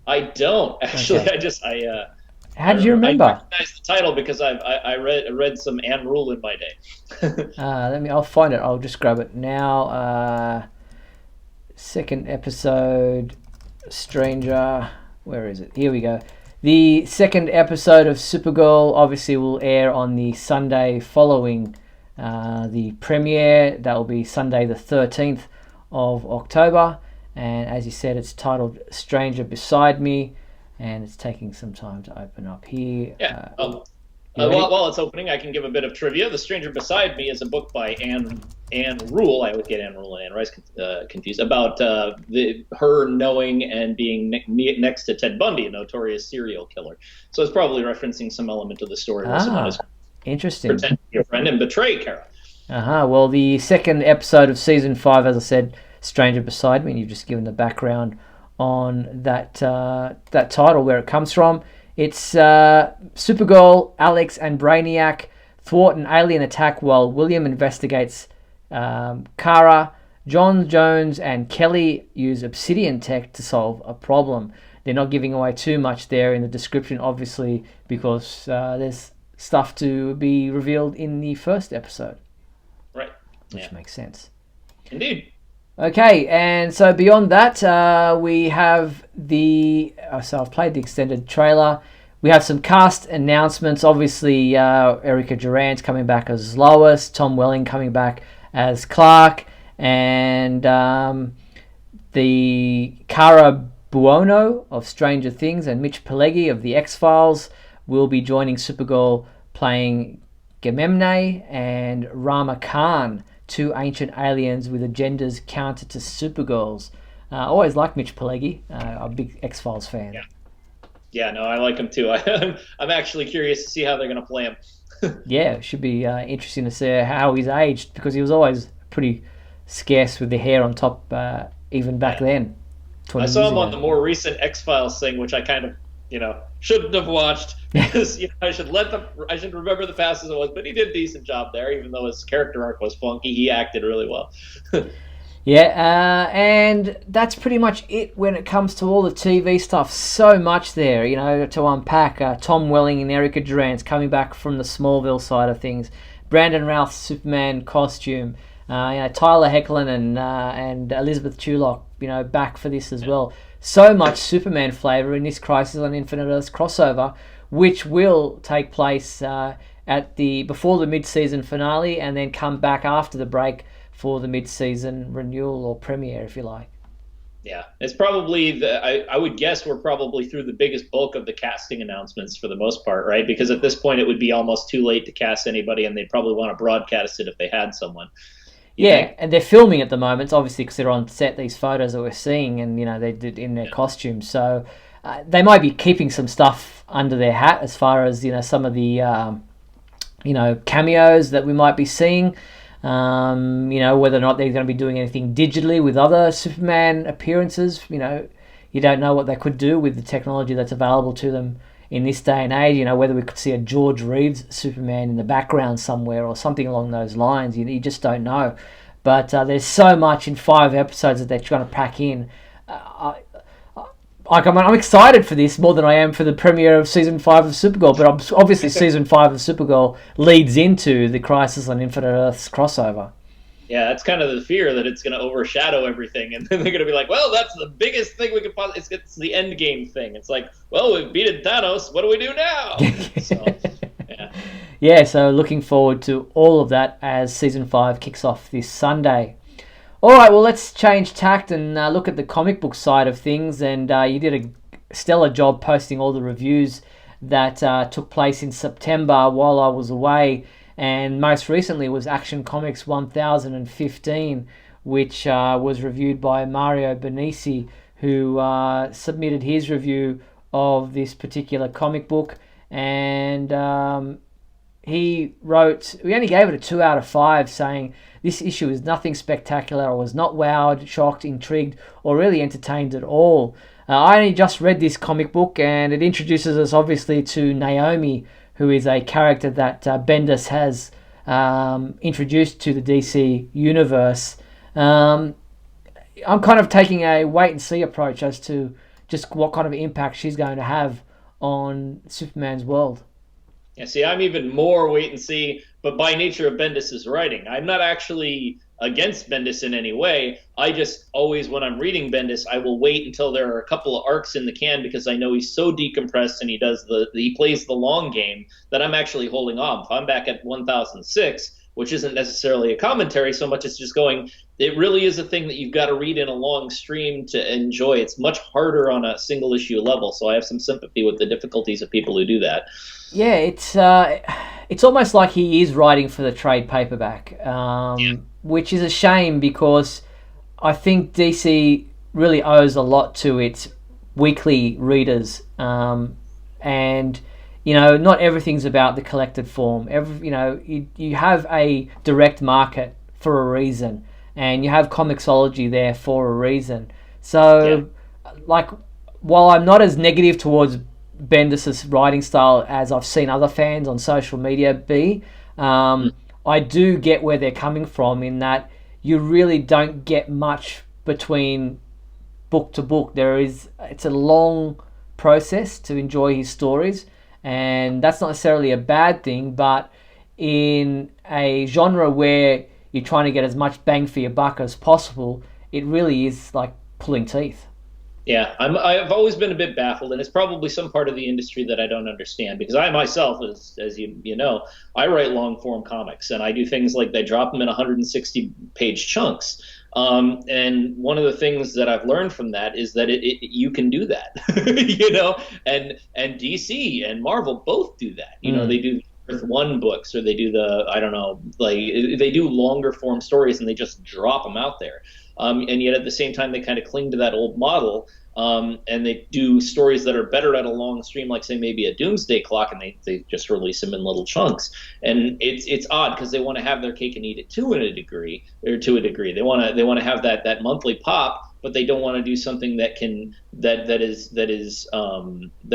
I don't actually. Okay. How did you remember? I recognize the title because I read some Anne Rule in my day. I'll find it. I'll just grab it now. Second episode, Stranger. Where is it? Here we go. The second episode of Supergirl obviously will air on the Sunday following the premiere. That will be Sunday the 13th of October. And as you said, it's titled Stranger Beside Me. And it's taking some time to open up here. Yeah. While it's opening, I can give a bit of trivia. The Stranger Beside Me is a book by Anne Rule. I would get Anne Rule and Anne Rice confused about her knowing and being next to Ted Bundy, a notorious serial killer. So it's probably referencing some element of the story where someone is interesting. Pretend to be a friend and betray Kara. Well, the second episode of Season 5, as I said, Stranger Beside Me, and you've just given the background on that title, where it comes from. It's Supergirl, Alex, and Brainiac thwart an alien attack while William investigates Kara. John Jones and Kelly use Obsidian tech to solve a problem. They're not giving away too much there in the description, obviously, because there's stuff to be revealed in the first episode. Right. Which makes sense. Indeed. Okay, and so beyond that, we have so I've played the extended trailer. We have some cast announcements. Obviously, Erica Durant's coming back as Lois, Tom Welling coming back as Clark, and the Cara Buono of Stranger Things and Mitch Pileggi of The X-Files will be joining Supergirl, playing Gememne and Rama Khan, two ancient aliens with agendas counter to Supergirl's. I always liked Mitch Pileggi, a big X-Files fan. Yeah, no, I like him too. I'm actually curious to see how they're going to play him. Yeah, it should be interesting to see how he's aged, because he was always pretty scarce with the hair on top, even back then. I saw him on the more recent X-Files thing, which I kind of, shouldn't have watched, because I should remember the past as it was. But he did a decent job there, even though his character arc was funky. He acted really well. Yeah, and that's pretty much it when it comes to all the TV stuff. So much there, to unpack. Tom Welling and Erica Durant's coming back from the Smallville side of things. Brandon Routh's Superman costume. Tyler Hoechlin and Elizabeth Tulloch, back for this as well. So much Superman flavour in this Crisis on Infinite Earths crossover, which will take place before the mid-season finale, and then come back after the break for the mid-season renewal or premiere, if you like. Yeah, it's probably I would guess we're probably through the biggest bulk of the casting announcements for the most part, right? Because at this point it would be almost too late to cast anybody, and they'd probably want to broadcast it if they had someone. Yeah, and they're filming at the moment, obviously, because they're on set. These photos that we're seeing, and they did in their costumes, so they might be keeping some stuff under their hat as far as some of the cameos that we might be seeing. Whether or not they're going to be doing anything digitally with other Superman appearances. You don't know what they could do with the technology that's available to them in this day and age. Whether we could see a George Reeves Superman in the background somewhere or something along those lines. You just don't know. But there's so much in 5 episodes that they're trying to pack in. I'm excited for this more than I am for the premiere of season 5 of Supergirl, but obviously season 5 of Supergirl leads into the Crisis on Infinite Earths crossover. Yeah, that's kind of the fear that it's going to overshadow everything, and then they're going to be like, well, that's the biggest thing we could possibly... It's the end game thing. It's like, well, we've beaten Thanos, what do we do now? So, yeah. Yeah, so looking forward to all of that as season 5 kicks off this Sunday. All right, well, let's change tact and look at the comic book side of things. And you did a stellar job posting all the reviews that took place in September while I was away. And most recently was Action Comics 1015, which was reviewed by Mario Benisi, who submitted his review of this particular comic book. And he wrote, we only gave it a 2 out of 5, saying, this issue is nothing spectacular. I was not wowed, shocked, intrigued, or really entertained at all. I only just read this comic book, and it introduces us obviously to Naomi, who is a character that Bendis has introduced to the DC universe. I'm kind of taking a wait-and-see approach as to just what kind of impact she's going to have on Superman's world. Yeah, see, I'm even more wait and see, but by nature of Bendis's writing. I'm not actually against Bendis in any way. I just always, when I'm reading Bendis, I will wait until there are a couple of arcs in the can because I know he's so decompressed and he plays the long game that I'm actually holding off. I'm back at 1006, which isn't necessarily a commentary so much as just going, it really is a thing that you've got to read in a long stream to enjoy. It's much harder on a single issue level, so I have some sympathy with the difficulties of people who do that. Yeah, it's almost like he is writing for the trade paperback, which is a shame because I think DC really owes a lot to its weekly readers, and not everything's about the collected form. You have a direct market for a reason, and you have Comixology there for a reason. So, while I'm not as negative towards Bendis' writing style as I've seen other fans on social media be, I do get where they're coming from in that you really don't get much between book to book. It's a long process to enjoy his stories, and that's not necessarily a bad thing, but in a genre where you're trying to get as much bang for your buck as possible, it really is like pulling teeth. Yeah, I've always been a bit baffled, and it's probably some part of the industry that I don't understand because I myself, as you know, I write long form comics, and I do things like they drop them in 160-page chunks. And one of the things that I've learned from that is that you can do that, and DC and Marvel both do that. They do Earth 1 books, or they do they do longer form stories, and they just drop them out there. And yet at the same time, they kind of cling to that old model, and they do stories that are better at a long stream, like say maybe a Doomsday Clock, and they just release them in little chunks. And it's odd because they want to have their cake and eat it to a degree. They want to have that monthly pop, but they don't want to do something that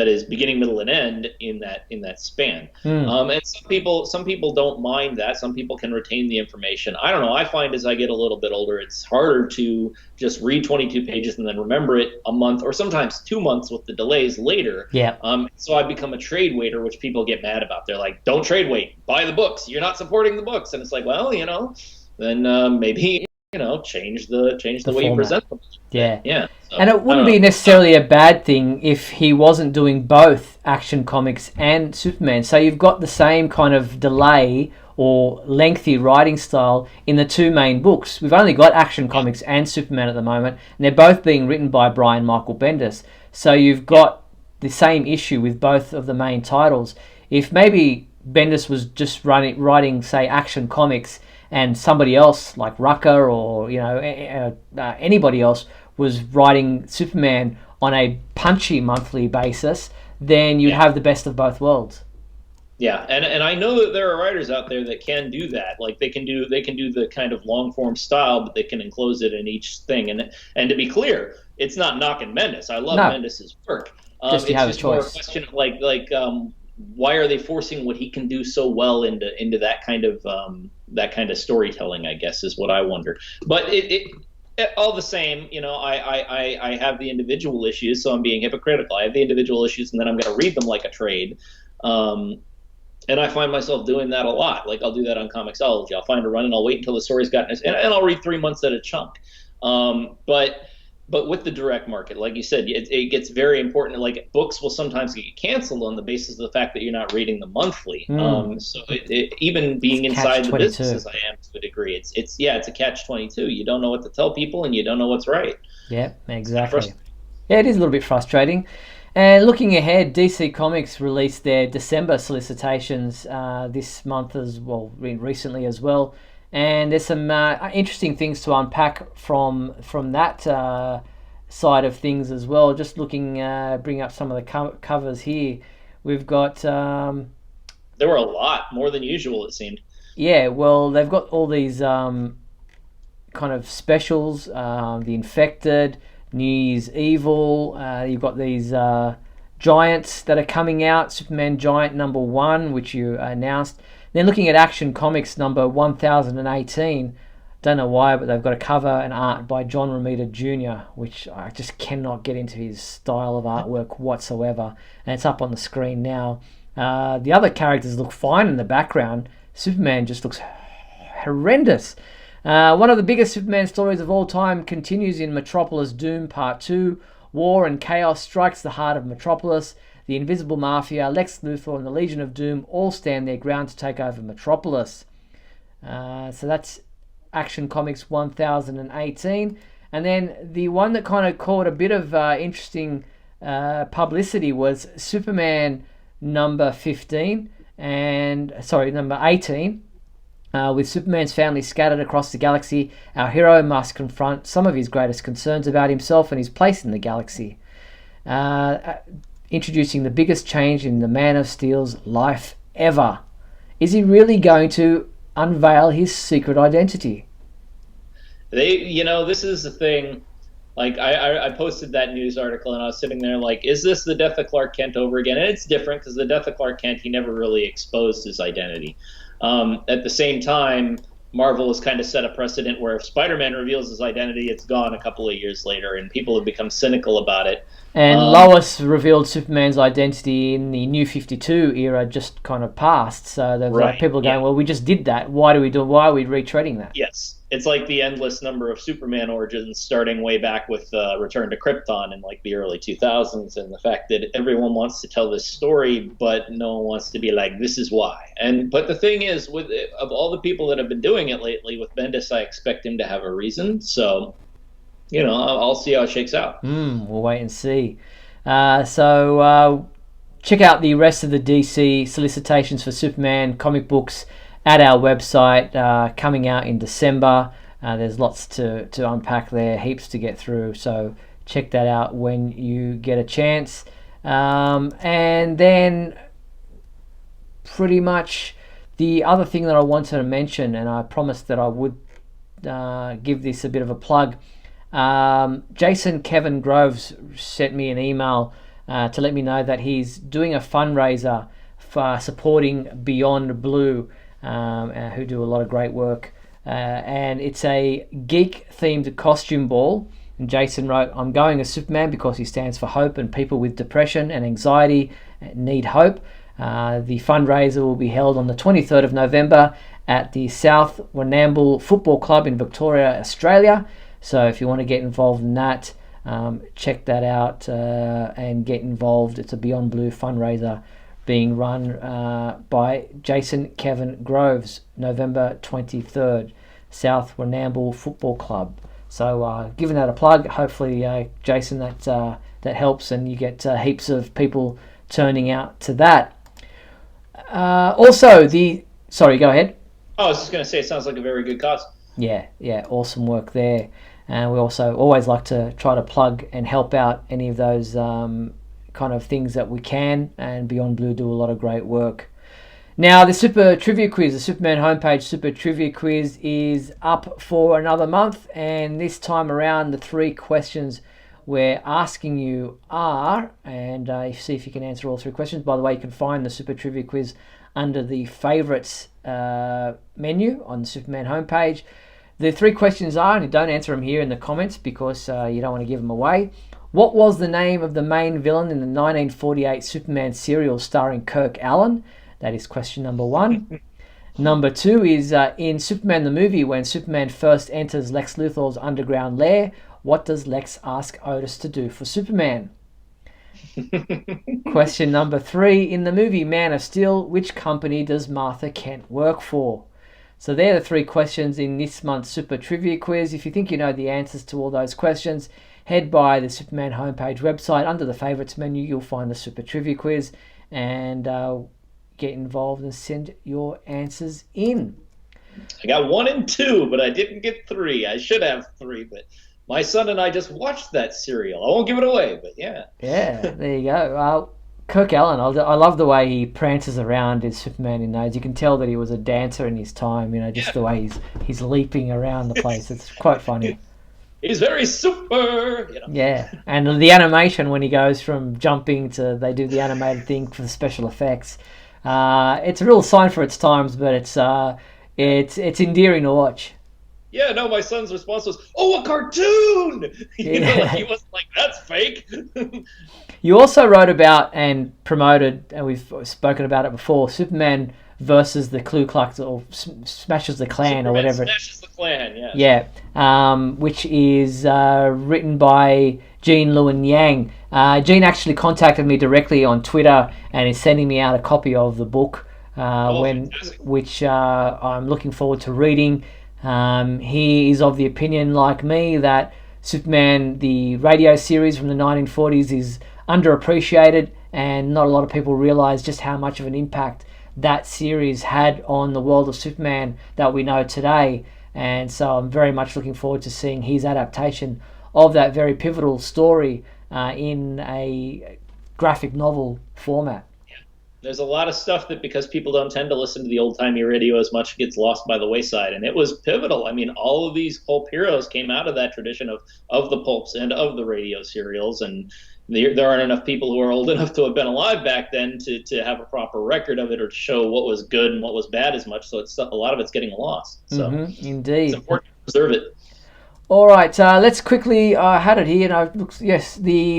is beginning, middle, and end in that span. And some people don't mind that. Some people can retain the information. I don't know. I find as I get a little bit older, it's harder to just read 22 pages and then remember it a month or sometimes 2 months with the delays later. Yeah. So I become a trade waiter, which people get mad about. They're like, "Don't trade wait, buy the books. You're not supporting the books." And it's like, well, then maybe change the way you format. present them. Yeah. Yeah. So, And it wouldn't be necessarily a bad thing if he wasn't doing both Action Comics and Superman. So you've got the same kind of delay or lengthy writing style in the two main books. We've only got Action Comics and Superman at the moment, and they're both being written by Brian Michael Bendis. So you've got the same issue with both of the main titles. If maybe Bendis was just writing, say, Action Comics, and somebody else like Rucker or anybody else was writing Superman on a punchy monthly basis, then you'd have the best of both worlds. Yeah, and I know that there are writers out there that can do that. Like they can do the kind of long form style, but they can enclose it in each thing. And to be clear, it's not knocking Bendis. I love Bendis's work. It's just more a question of like why are they forcing what he can do so well into that kind of storytelling, I guess, is what I wonder. But it all the same, I have the individual issues, so I'm being hypocritical. I have the individual issues, and then I'm going to read them like a trade. And I find myself doing that a lot. Like I'll do that on Comixology. I'll find a run and I'll wait until the story's gotten, and I'll read 3 months at a chunk. But with the direct market, like you said, it gets very important. Like books will sometimes get canceled on the basis of the fact that you're not reading them monthly. So even being inside the business as I am to a degree, it's a catch-22. You don't know what to tell people, and you don't know what's right. Yeah, exactly. Yeah, it is a little bit frustrating. And looking ahead, DC Comics released their December solicitations this month as well, recently as well. And there's some interesting things to unpack from that side of things as well. Just looking, bring up some of the covers here. We've got... there were a lot, more than usual, it seemed. Yeah, well, they've got all these kind of specials, The Infected, New Year's Evil. You've got these Giants that are coming out. Superman Giant #1, which you announced. Then looking at Action Comics number 1018, don't know why, but they've got a cover and art by John Romita Jr., which I just cannot get into his style of artwork whatsoever. And it's up on the screen now. The other characters look fine in the background. Superman just looks horrendous. One of the biggest Superman stories of all time continues in Metropolis Doom Part 2. War and chaos strikes the heart of Metropolis. The Invisible Mafia, Lex Luthor, and the Legion of Doom all stand their ground to take over Metropolis. So that's Action Comics 1018. And then the one that kind of caught a bit of interesting publicity was Superman number 18. With Superman's family scattered across the galaxy, our hero must confront some of his greatest concerns about himself and his place in the galaxy. Introducing the biggest change in the Man of Steel's life ever. Is he really going to unveil his secret identity? This is the thing. Like, I posted that news article, and I was sitting there like, is this the death of Clark Kent over again? And it's different, because the death of Clark Kent, he never really exposed his identity. At the same time, Marvel has kind of set a precedent where if Spider-Man reveals his identity, it's gone a couple of years later, and people have become cynical about it. And Lois revealed Superman's identity in the New 52 era, just kind of passed. So there's like people going, well, we just did that. Why are we retreading that? Yes. It's like the endless number of Superman origins, starting way back with Return to Krypton in like the early 2000s, and the fact that everyone wants to tell this story, but no one wants to be like, this is why. But the thing is, of all the people that have been doing it lately, with Bendis, I expect him to have a reason. So, I'll see how it shakes out. We'll wait and see. So check out the rest of the DC solicitations for Superman comic books at our website, coming out in December. There's lots to unpack there, heaps to get through, so check that out when you get a chance. And then pretty much the other thing that I wanted to mention, and I promised that I would give this a bit of a plug, Jason Kevin Groves sent me an email to let me know that he's doing a fundraiser for supporting Beyond Blue, who do a lot of great work, and it's a geek-themed costume ball. And Jason wrote, I'm going as Superman because he stands for hope, and people with depression and anxiety need hope. The fundraiser will be held on the 23rd of November at the South Warrnambool Football Club in Victoria, Australia. So if you want to get involved in that, check that out and get involved. It's a Beyond Blue fundraiser being run by Jason Kevin Groves, November 23rd, South Warrnambool Football Club. So giving that a plug, hopefully Jason, that helps and you get heaps of people turning out to that. Sorry, go ahead. Oh, I was just going to say, it sounds like a very good cause. Yeah, awesome work there. And we also always like to try to plug and help out any of those kind of things that we can, and Beyond Blue do a lot of great work. Now, the Super Trivia Quiz, the Superman homepage Super Trivia Quiz is up for another month, and this time around the 3 questions we're asking you are, and see if you can answer all 3 questions. By the way, you can find the Super Trivia Quiz under the Favourites menu on the Superman homepage. The 3 questions are, and don't answer them here in the comments because you don't want to give them away. What was the name of the main villain in the 1948 Superman serial starring Kirk Allen? That is question number 1. Number 2 is in Superman the movie, when Superman first enters Lex Luthor's underground lair, what does Lex ask Otis to do for Superman? Question number 3, in the movie Man of Steel, which company does Martha Kent work for? So they're the 3 questions in this month's Super Trivia Quiz. If you think you know the answers to all those questions, head by the Superman homepage website. Under the Favourites menu, you'll find the Super Trivia Quiz, and get involved and send your answers in. I got 1 and 2, but I didn't get 3. I should have 3, but my son and I just watched that serial. I won't give it away, but yeah. Yeah, there you go. Kirk Allen, I love the way he prances around as Superman in those. You can tell that he was a dancer in his time, just the way he's leaping around the place. It's quite funny. He's very super, Yeah, and the animation when he goes from jumping to, they do the animated thing for the special effects. It's a real sign for its times, but it's endearing to watch. Yeah, no, my son's response was, "Oh, a cartoon!" He wasn't like, "That's fake." You also wrote about and promoted, and we've spoken about it before, Superman versus the Ku Klux, or Smashes the Klan, Superman or whatever. Smashes the Klan, yes. Yeah, which is written by Gene Lewin Yang. Gene actually contacted me directly on Twitter and is sending me out a copy of the book, which I'm looking forward to reading. He is of the opinion, like me, that Superman, the radio series from the 1940s, is underappreciated, and not a lot of people realize just how much of an impact that series had on the world of Superman that we know today. And so I'm very much looking forward to seeing his adaptation of that very pivotal story in a graphic novel format. There's a lot of stuff that, because people don't tend to listen to the old-timey radio as much, gets lost by the wayside, and it was pivotal. I mean, all of these pulp heroes came out of that tradition of the pulps and of the radio serials, and there aren't enough people who are old enough to have been alive back then to have a proper record of it, or to show what was good and what was bad as much, so a lot of it's getting lost. So Indeed. It's important to preserve it. All right, let's quickly, I had it here, and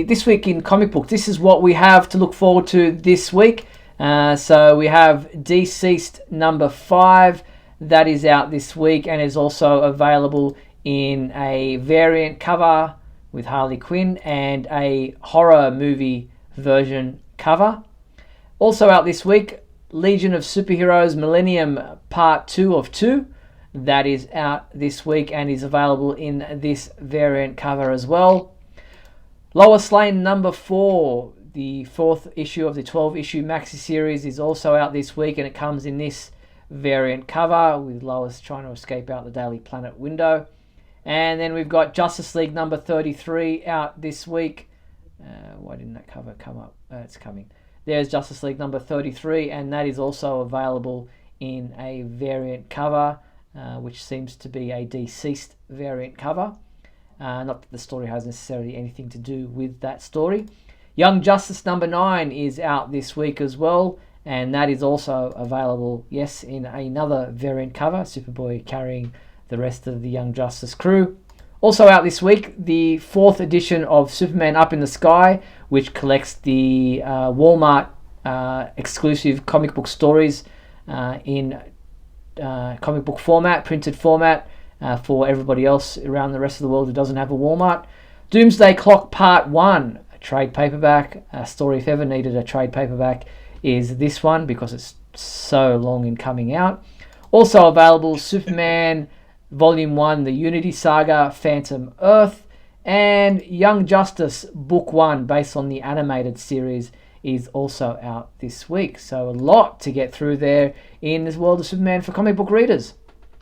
This Week in Comic Book. This is what we have to look forward to this week. So we have Deceased number 5, that is out this week and is also available in a variant cover with Harley Quinn and a horror movie version cover. Also out this week, Legion of Superheroes Millennium Part 2 of 2. That is out this week and is available in this variant cover as well. Lois Lane number 4, the 4th issue of the 12-issue maxi series, is also out this week, and it comes in this variant cover with Lois trying to escape out the Daily Planet window. And then we've got Justice League number 33 out this week. Why didn't that cover come up? It's coming. There's Justice League number 33, and that is also available in a variant cover, which seems to be a Deceased variant cover. Not that the story has necessarily anything to do with that story. Young Justice number 9 is out this week as well, and that is also available, yes, in another variant cover, Superboy carrying the rest of the Young Justice crew. Also out this week, the 4th edition of Superman Up in the Sky, which collects the Walmart exclusive comic book stories in comic book format, printed format, for everybody else around the rest of the world who doesn't have a Walmart. Doomsday Clock Part 1, a trade paperback. A story, if ever needed a trade paperback, is this one because it's so long in coming out. Also available, Superman Volume 1, The Unity Saga, Phantom Earth, and Young Justice Book 1, based on the animated series, is also out this week. So a lot to get through there in this world of Superman for comic book readers.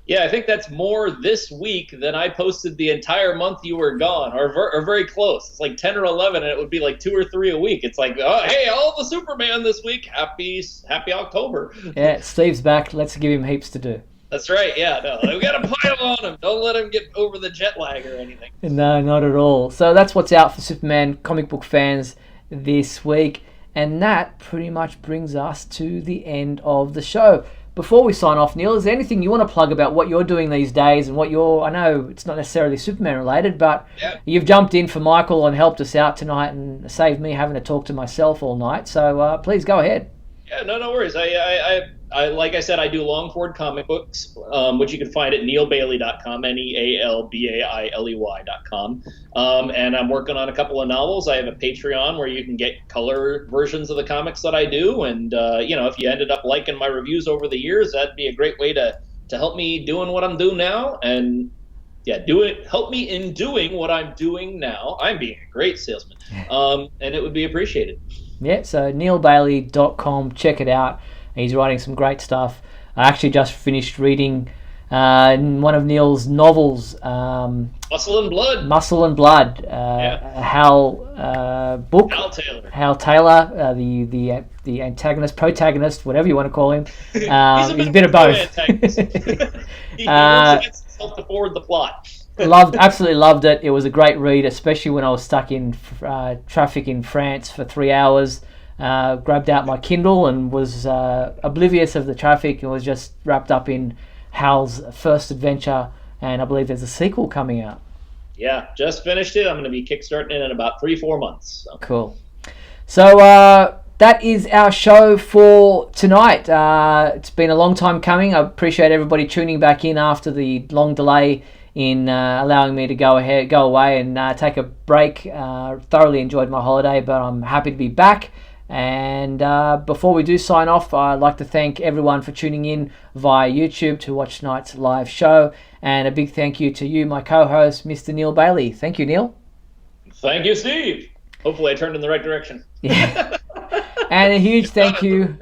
Yeah, I think that's more this week than I posted the entire month you were gone, or very close. It's like 10 or 11, and it would be like 2 or 3 a week. It's like, oh, hey, all the Superman this week. Happy October. Yeah, Steve's back. Let's give him heaps to do. That's right, yeah. No, we got to pile on him. Don't let him get over the jet lag or anything. No, not at all. So that's what's out for Superman comic book fans this week. And that pretty much brings us to the end of the show. Before we sign off, Neil, is there anything you want to plug about what you're doing these days and what I know it's not necessarily Superman related, but you've jumped in for Michael and helped us out tonight and saved me having to talk to myself all night. So please go ahead. Yeah, no worries. I like I said, I do long forward comic books, which you can find at neilbailey.com, nealbailey.com. And I'm working on a couple of novels. I have a Patreon where you can get color versions of the comics that I do. And, if you ended up liking my reviews over the years, that'd be a great way to help me doing what I'm doing now. And, yeah, help me in doing what I'm doing now. I'm being a great salesman. And it would be appreciated. Yeah, so neilbailey.com, check it out. He's writing some great stuff. I actually just finished reading one of Neil's novels, Muscle and Blood. Hal book. Hal Taylor, the antagonist, protagonist, whatever you want to call him. He's a bit of both. He works against himself to forward the plot. Absolutely loved it. It was a great read, especially when I was stuck in traffic in France for 3 hours. Grabbed out my Kindle and was oblivious of the traffic and was just wrapped up in Hal's first adventure, and I believe there's a sequel coming out. Yeah, just finished it. I'm going to be kickstarting it in about 3-4 months. So. Cool. So that is our show for tonight. It's been a long time coming. I appreciate everybody tuning back in after the long delay in allowing me to go away and take a break. Thoroughly enjoyed my holiday, but I'm happy to be back. And before we do sign off, I'd like to thank everyone for tuning in via YouTube to watch tonight's live show. And a big thank you to you, my co-host, Mr. Neil Bailey. Thank you, Neil. Thank you, Steve. Hopefully I turned in the right direction. Yeah. And a huge thank you.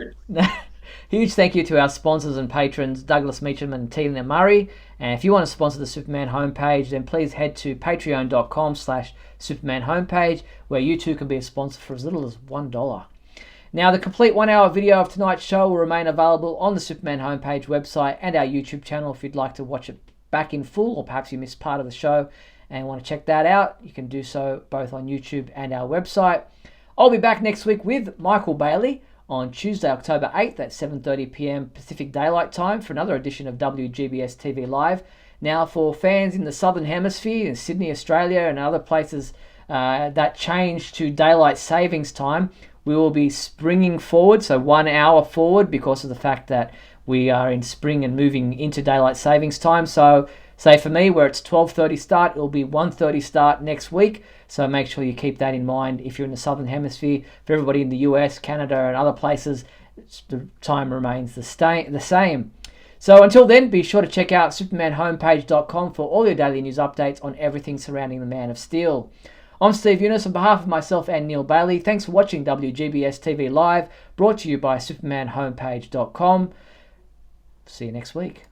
Huge thank you to our sponsors and patrons, Douglas Meacham and Tina Murray. And if you want to sponsor the Superman homepage, then please head to patreon.com/Superman homepage, where you too can be a sponsor for as little as $1. Now, the complete 1 hour video of tonight's show will remain available on the Superman homepage website and our YouTube channel. If you'd like to watch it back in full, or perhaps you missed part of the show and want to check that out, you can do so both on YouTube and our website. I'll be back next week with Michael Bailey on Tuesday, October 8th at 7:30 p.m. Pacific Daylight Time for another edition of WGBS TV Live. Now, for fans in the Southern Hemisphere, in Sydney, Australia, and other places that change to Daylight Savings Time, we will be springing forward, so 1 hour forward, because of the fact that we are in spring and moving into Daylight Savings Time. So, say for me, where it's 12:30 start, it will be 1:30 start next week. So make sure you keep that in mind if you're in the Southern Hemisphere. For everybody in the US, Canada, and other places, the time remains the same. So until then, be sure to check out supermanhomepage.com for all your daily news updates on everything surrounding the Man of Steel. I'm Steve Eunice on behalf of myself and Neil Bailey. Thanks for watching WGBS TV Live, brought to you by supermanhomepage.com. See you next week.